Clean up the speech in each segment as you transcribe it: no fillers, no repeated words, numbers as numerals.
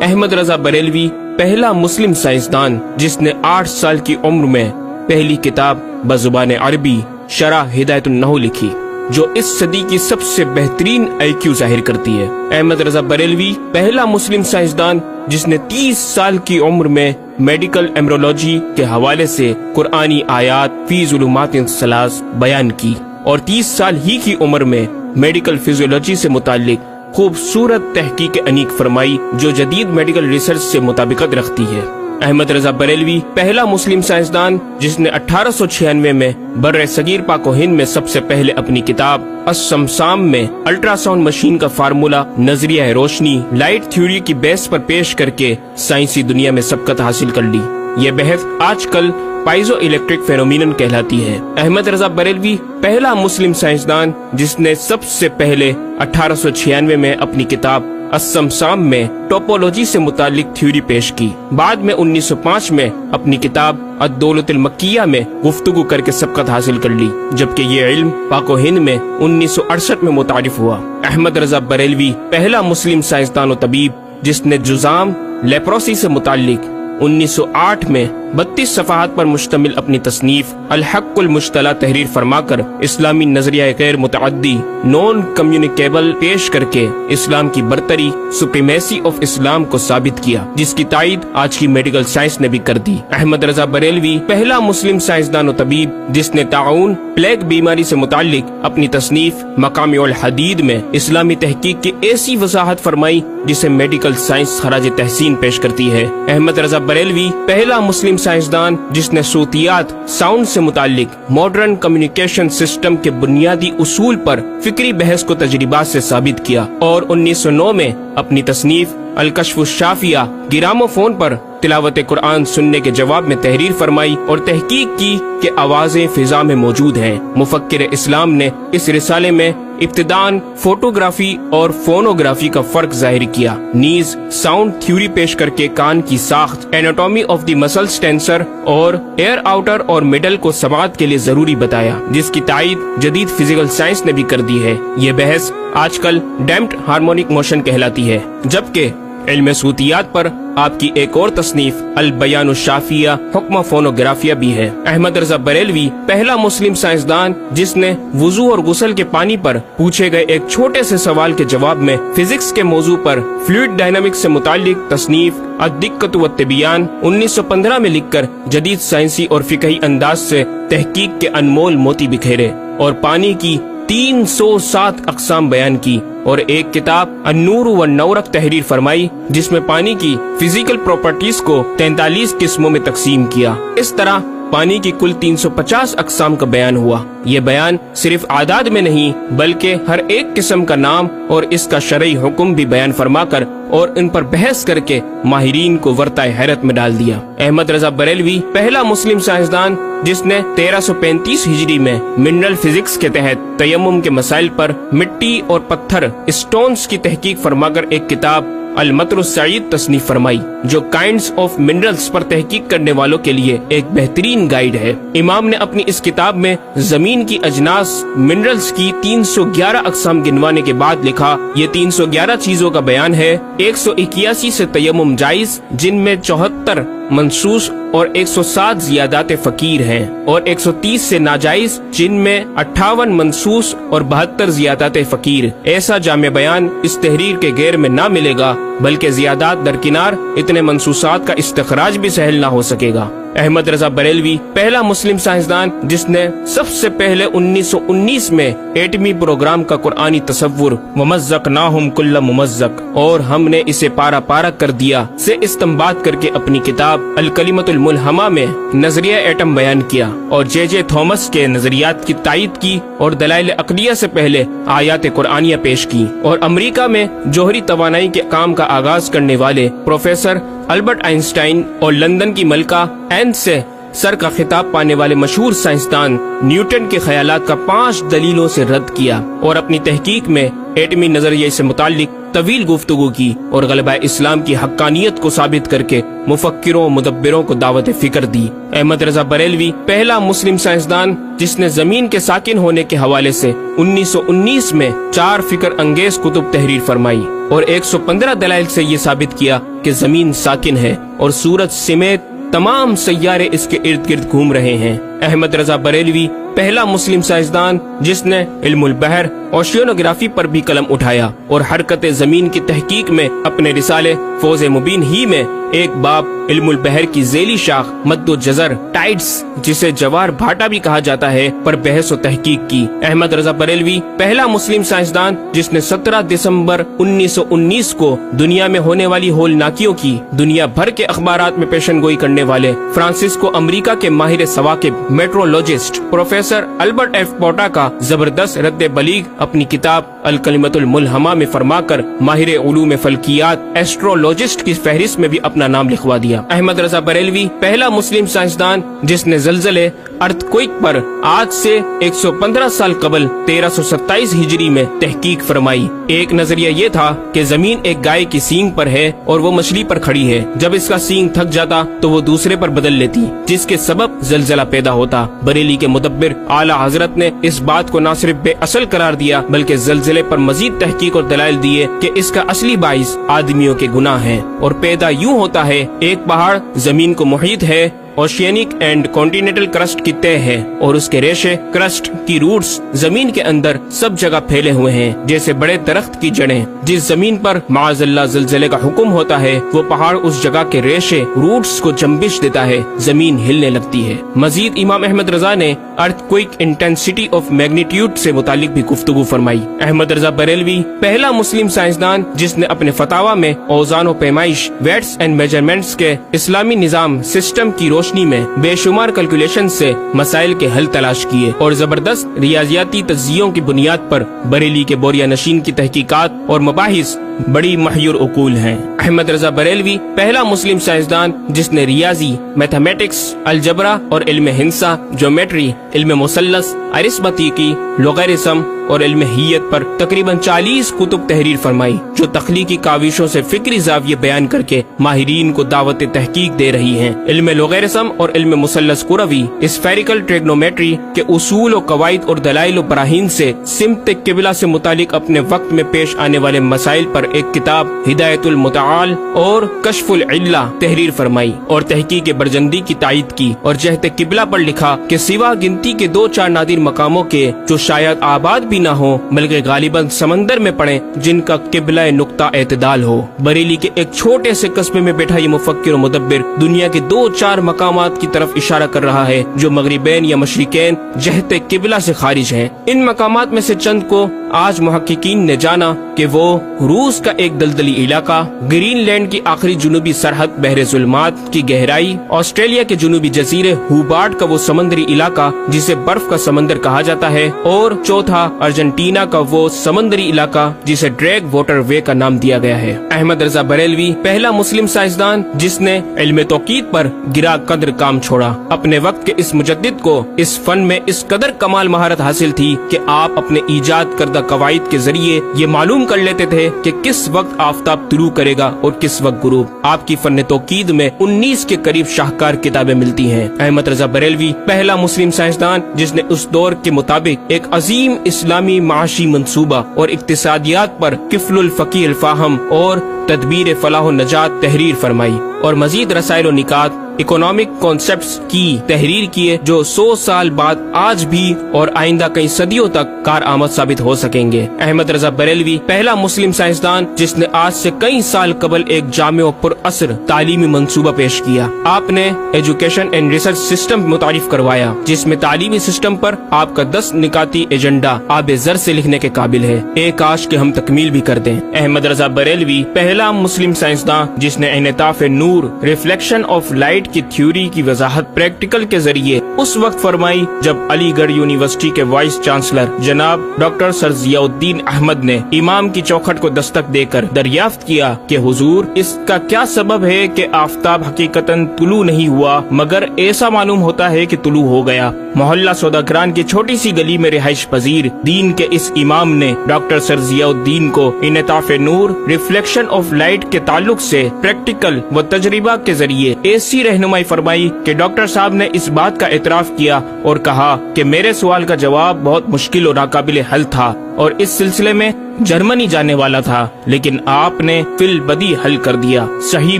احمد رضا بریلوی پہلا مسلم سائنسدان جس نے 8 سال کی عمر میں پہلی کتاب بزبان عربی شرح ہدایت النحو لکھی، جو اس صدی کی سب سے بہترین IQ ظاہر کرتی ہے۔ احمد رضا بریلوی پہلا مسلم سائنسدان جس نے 30 سال کی عمر میں میڈیکل ایمبرولوجی کے حوالے سے قرآنی آیات فی ظلمات ثلاث بیان کی، اور 30 سال ہی کی عمر میں میڈیکل فزیولوجی سے متعلق خوبصورت تحقیق انیق فرمائی، جو جدید میڈیکل ریسرچ سے مطابقت رکھتی ہے۔ احمد رضا بریلوی پہلا مسلم سائنسدان جس نے 1896 میں بر صغیر پاک و ہند میں سب سے پہلے اپنی کتاب السمسام میں الٹرا ساؤنڈ مشین کا فارمولا نظریہ روشنی لائٹ تھیوری کی بیس پر پیش کر کے سائنسی دنیا میں سبقت حاصل کر لی۔ یہ بحث آج کل پائزو الیکٹرک فینومینن کہلاتی ہے۔ احمد رضا بریلوی پہلا مسلم سائنسدان جس نے سب سے پہلے 1896 میں اپنی کتاب السمسام میں ٹوپولوجی سے متعلق تھیوری پیش کی۔ بعد میں 1905 میں اپنی کتاب الدولۃ المکیہ میں گفتگو کر کے سبقت حاصل کر لی، جبکہ یہ علم پاک و ہند میں 1968 میں متعارف ہوا۔ احمد رضا بریلوی پہلا مسلم سائنسدان و طبیب جس نے جذام لیپروسی سے متعلق 1908 میں 32 صفحات پر مشتمل اپنی تصنیف الحق المجتلی تحریر فرما کر اسلامی نظریہ غیر متعدی نون کمیونیکیبل پیش کر کے اسلام کی برتری سپریمیسی آف اسلام کو ثابت کیا، جس کی تائید آج کی میڈیکل سائنس نے بھی کر دی۔ احمد رضا بریلوی پہلا مسلم سائنسدان و طبیب جس نے طاعون پلیگ بیماری سے متعلق اپنی تصنیف مقامع الحدید میں اسلامی تحقیق کی ایسی وضاحت فرمائی جسے میڈیکل سائنس خراج تحسین پیش کرتی ہے۔ احمد رضا بریلوی پہلا مسلم سائنسدان جس نے صوتیات ساؤنڈ سے متعلق ماڈرن کمیونیکیشن سسٹم کے بنیادی اصول پر فکری بحث کو تجربات سے ثابت کیا، اور 1909 میں اپنی تصنیف الکشف الشافیہ گرامو فون پر تلاوت قرآن سننے کے جواب میں تحریر فرمائی اور تحقیق کی کہ آوازیں فضا میں موجود ہیں۔ مفکر اسلام نے اس رسالے میں ابتداً فوٹوگرافی اور فونوگرافی کا فرق ظاہر کیا، نیز ساؤنڈ تھیوری پیش کر کے کان کی ساخت anatomy of the muscles tensor اور ایئر آؤٹر اور مڈل کو سماعت کے لیے ضروری بتایا، جس کی تائید جدید فزیکل سائنس نے بھی کر دی ہے۔ یہ بحث آج کل ڈیمپڈ ہارمونک موشن کہلاتی ہے، جبکہ علم صوتیات پر آپ کی ایک اور تصنیف البیان الشافیہ حکم فونوگرافیہ بھی ہے۔ احمد رضا بریلوی پہلا مسلم سائنسدان جس نے وضو اور غسل کے پانی پر پوچھے گئے ایک چھوٹے سے سوال کے جواب میں فزکس کے موضوع پر فلوئڈ ڈائنامکس سے متعلق تصنیف الدقۃ والتبیان 1915 میں لکھ کر جدید سائنسی اور فقہی انداز سے تحقیق کے انمول موتی بکھیرے اور پانی کی 307 اقسام بیان کی، اور ایک کتاب النور والنورق تحریر فرمائی جس میں پانی کی فزیکل پراپرٹیز کو 43 قسموں میں تقسیم کیا۔ اس طرح پانی کی کل 350 اقسام کا بیان ہوا۔ یہ بیان صرف اعداد میں نہیں بلکہ ہر ایک قسم کا نام اور اس کا شرعی حکم بھی بیان فرما کر اور ان پر بحث کر کے ماہرین کو ورطہ حیرت میں ڈال دیا۔ احمد رضا بریلوی پہلا مسلم سائنسدان جس نے 1335 ہجری میں منرل فزکس کے تحت تیمم کے مسائل پر مٹی اور پتھر اسٹونز کی تحقیق فرما کر ایک کتاب المطر السعید تصنیف فرمائی، جو کائنڈز آف منرلز پر تحقیق کرنے والوں کے لیے ایک بہترین گائیڈ ہے۔ امام نے اپنی اس کتاب میں زمین کی اجناس منرلز کی 311 اقسام گنوانے کے بعد لکھا، یہ 311 چیزوں کا بیان ہے۔ 181 سے تیمم جائز، جن میں 74 منصوص اور 107 زیادات فقیر ہیں، اور 130 سے ناجائز، جن میں 58 منصوص اور 72 زیادات فقیر۔ ایسا جامع بیان اس تحریر کے غیر میں نہ ملے گا، بلکہ زیادات درکنار اتنے منصوصات کا استخراج بھی سہل نہ ہو سکے گا۔ احمد رضا بریلوی پہلا مسلم سائنسدان جس نے سب سے پہلے 1919 میں ایٹمی پروگرام کا قرآنی تصور ومزقناہم کل ممزق اور ہم نے اسے پارا پارا کر دیا سے استنباط کر کے اپنی کتاب الکلمۃ الملہمہ میں نظریہ ایٹم بیان کیا، اور جے جے تھامس کے نظریات کی تائید کی اور دلائل عقلیہ سے پہلے آیات قرآنیہ پیش کی، اور امریکہ میں جوہری توانائی کے کام کا آغاز کرنے والے پروفیسر البرٹ آئنسٹائن اور لندن کی ملکہ این سے سر کا خطاب پانے والے مشہور سائنسدان نیوٹن کے خیالات کا 5 دلیلوں سے رد کیا، اور اپنی تحقیق میں ایٹمی نظریے سے متعلق طویل گفتگو کی اور غلبہ اسلام کی حقانیت کو ثابت کر کے مفکروں مدبروں کو دعوت فکر دی۔ احمد رضا بریلوی پہلا مسلم سائنسدان جس نے زمین کے ساکن ہونے کے حوالے سے 1919 میں 4 فکر انگیز کتب تحریر فرمائی اور 115 دلائل سے یہ ثابت کیا کہ زمین ساکن ہے اور سورج سمیت تمام سیارے اس کے ارد گرد گھوم رہے ہیں۔ احمد رضا بریلوی پہلا مسلم سائنسدان جس نے علم البحر اوشینوگرافی پر بھی قلم اٹھایا اور حرکت زمین کی تحقیق میں اپنے رسالے فوز مبین ہی میں ایک باب علم البحر کی ذیلی شاخ مد و جزر ٹائڈس جسے جوار بھاٹا بھی کہا جاتا ہے پر بحث و تحقیق کی۔ احمد رضا بریلوی پہلا مسلم سائنسدان جس نے 17 دسمبر 1919 کو دنیا میں ہونے والی ہولناکیوں کی دنیا بھر کے اخبارات میں پیشن گوئی کرنے والے فرانسسکو امریکہ کے ماہر ثواقب میٹرولوجسٹ پروفیسر البرٹ ایف پوٹا کا زبردست رد بلیغ اپنی کتاب الکلمۃ الملہمہ میں فرما کر ماہر علوم فلکیات ایسٹرولوجسٹ کی فہرست میں بھی اپنا نام لکھوا دیا۔ احمد رضا بریلوی پہلا مسلم سائنسدان جس نے زلزلے ارتھ کوئک پر آج سے 115 سال قبل 1327 ہجری میں تحقیق فرمائی۔ ایک نظریہ یہ تھا کہ زمین ایک گائے کی سینگ پر ہے اور وہ مچھلی پر کھڑی ہے، جب اس کا سینگ تھک جاتا تو وہ دوسرے پر بدل لیتی جس کے سبب زلزلہ پیدا ہوتا۔ بریلی کے مدبر اعلی حضرت نے اس بات کو نہ صرف بے اصل قرار دیا بلکہ زلزلے پر مزید تحقیق اور دلائل دیے کہ اس کا اصلی باعث آدمیوں کے گناہ ہیں اور پیدا یوں ہوتا ہے۔ ایک پہاڑ زمین کو محیط ہے، اوشینک اینڈ کانٹیننٹل کرسٹ کی تہ ہے اور اس کے ریشے کرسٹ کی روٹس زمین کے اندر سب جگہ پھیلے ہوئے ہیں جیسے بڑے درخت کی جڑیں۔ جس زمین پر معاذ اللہ زلزلے کا حکم ہوتا ہے وہ پہاڑ اس جگہ کے ریشے روٹس کو جنبش دیتا ہے، زمین ہلنے لگتی ہے۔ مزید امام احمد رضا نے ارتھ کوئک انٹینسٹی آف میگنیٹیوڈ سے متعلق بھی گفتگو فرمائی۔ احمد رضا بریلوی پہلا مسلم سائنسدان جس نے اپنے فتاوی میں اوزان و پیمائش ویٹس اینڈ میجرمنٹس کے اسلامی نظام سسٹم کی روشنی میں بے شمار کیلکولیشن سے مسائل کے حل تلاش کیے اور زبردست ریاضیاتی تجزیوں کی بنیاد پر بریلی کے بوریا نشین کی تحقیقات اور مباحث بڑی محیر عقول ہیں۔ احمد رضا بریلوی پہلا مسلم سائنسدان جس نے ریاضی، میتھمیٹکس، الجبرا اور علم ہندسہ، جیومیٹری، علم مثلث، ارثمیٹکی، لوگرثم اور علم حیت پر تقریباً 40 کتب تحریر فرمائی جو تخلیقی کاوشوں سے فکری زاویے بیان کر کے ماہرین کو دعوت تحقیق دے رہی ہیں۔ علم لوگرثم اور علم مثلث کروی، اسفیریکل ٹریگنومیٹری کے اصول و قواعد اور دلائل و براہین سے سمت قبلہ سے متعلق اپنے وقت میں پیش آنے والے مسائل پر ایک کتاب ہدایت المتعال اور کشف العلہ تحریر فرمائی اور تحقیق برجندی کی تائید کی اور جہت قبلہ پر لکھا کہ سوا گنتی کے 2-4 نادر مقاموں کے جو شاید آباد بھی نہ ہو بلکہ غالباً سمندر میں پڑے جن کا قبلہ نقطہ اعتدال ہو۔ بریلی کے ایک چھوٹے سے قصبے میں بیٹھا یہ مفکر و مدبر دنیا کے 2-4 مقامات کی طرف اشارہ کر رہا ہے جو مغربین یا مشرقین جہت قبلہ سے خارج ہیں۔ ان مقامات میں سے چند کو آج محققین نے جانا کہ وہ روس کا ایک دلدلی علاقہ، گرین لینڈ کی آخری جنوبی سرحد بحر ظلمات کی گہرائی، آسٹریلیا کے جنوبی جزیرے ہوبارٹ کا وہ سمندری علاقہ جسے برف کا سمندر کہا جاتا ہے، اور چوتھا ارجنٹینا کا وہ سمندری علاقہ جسے ڈریگ واٹر وے کا نام دیا گیا ہے۔ احمد رضا بریلوی پہلا مسلم سائنسدان جس نے علم توقید پر گرا قدر کام چھوڑا۔ اپنے وقت کے اس مجدد کو اس فن میں اس قدر کمال مہارت حاصل تھی کہ آپ اپنے ایجاد کردہ قواعد کے ذریعے یہ معلوم کر لیتے تھے کہ کس وقت آفتاب طلوع کرے گا اور کس وقت غروب۔ آپ کی فن توقید میں 19 کے قریب شاہکار کتابیں ملتی ہیں۔ احمد رضا بریلوی پہلا مسلم سائنسدان جس نے اس دور کے مطابق ایک عظیم اسلامی معاشی منصوبہ اور اقتصادیات پر کفل الفقی الفاہم اور تدبیر فلاح و نجات تحریر فرمائی اور مزید رسائل و نکات اکنامک کانسیپٹس کی تحریر کیے جو 100 سال بعد آج بھی اور آئندہ کئی صدیوں تک کارآمد ثابت ہو سکیں گے۔ احمد رضا بریلوی پہلا مسلم سائنسدان جس نے آج سے کئی سال قبل ایک جامع و پر اثر تعلیمی منصوبہ پیش کیا۔ آپ نے ایجوکیشن اینڈ ریسرچ سسٹم متعارف کروایا جس میں تعلیمی سسٹم پر آپ کا 10 نکاتی ایجنڈا آب زر سے لکھنے کے قابل ہے، ایک کاش کہ ہم تکمیل بھی کر دیں۔ احمد رضا بریلوی پہلا مسلم سائنسدان جس نے انعطاف نور، ریفلیکشن آف لائٹ لائٹ کی تھیوری کی وضاحت پریکٹیکل کے ذریعے اس وقت فرمائی جب علی گڑھ یونیورسٹی کے وائس چانسلر جناب ڈاکٹر سر ضیاء الدین احمد نے امام کی چوکھٹ کو دستک دے کر دریافت کیا کہ حضور اس کا کیا سبب ہے کہ آفتاب حقیقتاً طلوع نہیں ہوا مگر ایسا معلوم ہوتا ہے کہ طلوع ہو گیا۔ محلہ سوداگران کی چھوٹی سی گلی میں رہائش پذیر دین کے اس امام نے ڈاکٹر سر ضیاء الدین کو انعطاف نور ریفلیکشن آف لائٹ کے تعلق سے پریکٹیکل و تجربہ کے ذریعے ایسی رہنمائی فرمائی کہ ڈاکٹر صاحب نے اس بات کا اعتراف کیا اور کہا کہ میرے سوال کا جواب بہت مشکل اور ناقابل حل تھا اور اس سلسلے میں جرمنی جانے والا تھا، لیکن آپ نے فی البدی حل کر دیا۔ صحیح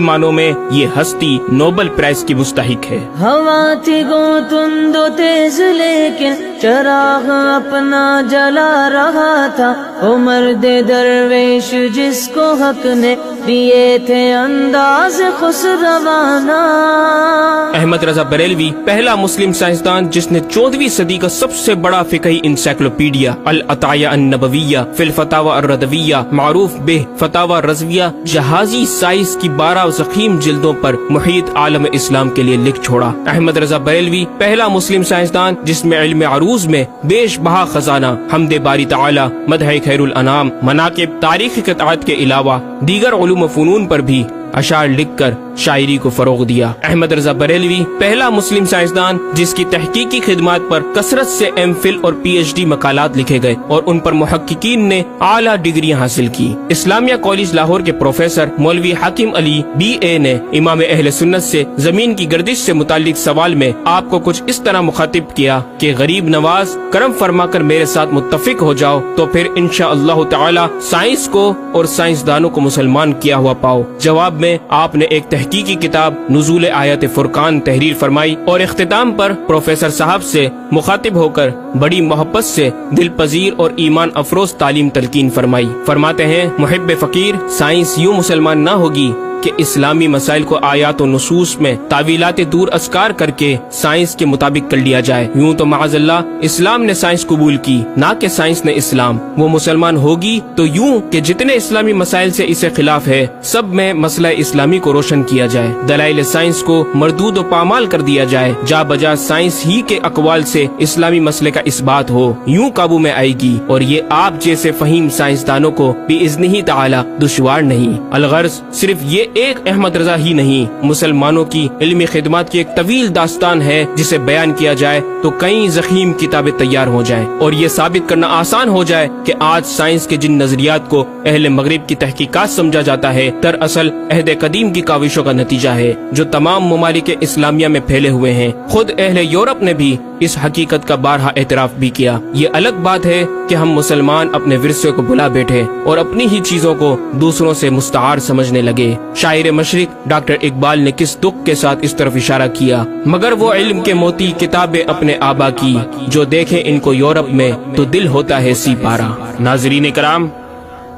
معنوں میں یہ ہستی نوبل پرائز کی مستحق ہے۔ ہوا تھی گو تند و تیز لیکن چراغ اپنا جلا رہا تھا، عمر دے درویش جس کو حق نے دیے تھے انداز خسروانہ۔ احمد رضا بریلوی پہلا مسلم سائنسدان جس نے 14ویں صدی کا سب سے بڑا فقہی انسائکلوپیڈیا العطایہ النبویہ فی الفتاوی الردویہ معروف بہ فتاوی رضویہ جہازی سائنس کی 12 ضخیم جلدوں پر محیط عالم اسلام کے لیے لکھ چھوڑا۔ احمد رضا بریلوی پہلا مسلم سائنسدان جس میں علم عروض میں بیش بہا خزانہ حمد باری تعالی، مدح خیر الانام، مناقب، تاریخی قطعات کے علاوہ دیگر علوم و فنون پر بھی اشعار لکھ کر شاعری کو فروغ دیا۔ احمد رضا بریلوی پہلا مسلم سائنسدان جس کی تحقیقی خدمات پر کثرت سے ایم فل اور پی ایچ ڈی مقالات لکھے گئے اور ان پر محققین نے اعلیٰ ڈگریاں حاصل کی۔ اسلامیہ کالج لاہور کے پروفیسر مولوی حاکم علی بی اے نے امام اہل سنت سے زمین کی گردش سے متعلق سوال میں آپ کو کچھ اس طرح مخاطب کیا کہ غریب نواز کرم فرما کر میرے ساتھ متفق ہو جاؤ تو پھر انشاءاللہ تعالی سائنس کو اور سائنسدانوں کو مسلمان کیا ہوا پاؤ۔ جواب میں آپ نے ایک تحقیقی کتاب نزول آیات فرقان تحریر فرمائی اور اختتام پر پروفیسر صاحب سے مخاطب ہو کر بڑی محبت سے دل پذیر اور ایمان افروز تعلیم تلقین فرمائی۔ فرماتے ہیں محب فقیر سائنس یوں مسلمان نہ ہوگی کہ اسلامی مسائل کو آیات و نصوص میں تعویلات دور ازکار کر کے سائنس کے مطابق کر لیا جائے۔ یوں تو معاذ اللہ اسلام نے سائنس قبول کی نہ کہ سائنس نے اسلام۔ وہ مسلمان ہوگی تو یوں کہ جتنے اسلامی مسائل سے اسے خلاف ہے سب میں مسئلہ اسلامی کو روشن کیا جائے، دلائل سائنس کو مردود و پامال کر دیا جائے، جا بجا سائنس ہی کے اقوال سے اسلامی مسئلے کا اثبات ہو، یوں قابو میں آئے گی اور یہ آپ جیسے فہیم سائنسدانوں کو بإذنہ تعالی دشوار نہیں۔ الغرض صرف یہ ایک احمد رضا ہی نہیں، مسلمانوں کی علمی خدمات کی ایک طویل داستان ہے جسے بیان کیا جائے تو کئی ضخیم کتابیں تیار ہو جائیں اور یہ ثابت کرنا آسان ہو جائے کہ آج سائنس کے جن نظریات کو اہل مغرب کی تحقیقات سمجھا جاتا ہے دراصل عہد قدیم کی کاوشوں کا نتیجہ ہے جو تمام ممالک اسلامیہ میں پھیلے ہوئے ہیں۔ خود اہل یورپ نے بھی اس حقیقت کا بارہا اعتراف بھی کیا۔ یہ الگ بات ہے کہ ہم مسلمان اپنے ورثے کو بھلا بیٹھے اور اپنی ہی چیزوں کو دوسروں سے مستعار سمجھنے لگے۔ شاعر مشرق ڈاکٹر اقبال نے کس دکھ کے ساتھ اس طرف اشارہ کیا، مگر وہ علم کے موتی کتابیں اپنے آبا کی، جو دیکھیں ان کو یورپ میں تو دل ہوتا ہے سی پارا۔ ناظرین کرام،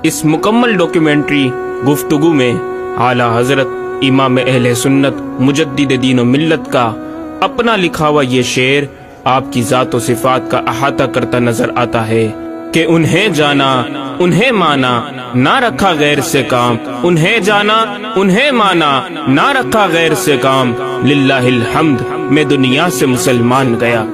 اس مکمل ڈاکیومنٹری گفتگو میں اعلیٰ حضرت امام اہل سنت مجدد دین و ملت کا اپنا لکھا ہوا یہ شعر آپ کی ذات و صفات کا احاطہ کرتا نظر آتا ہے کہ انہیں جانا انہیں مانا نہ رکھا غیر سے کام، انہیں جانا انہیں مانا نہ رکھا غیر سے کام، للہ الحمد میں دنیا سے مسلمان گیا۔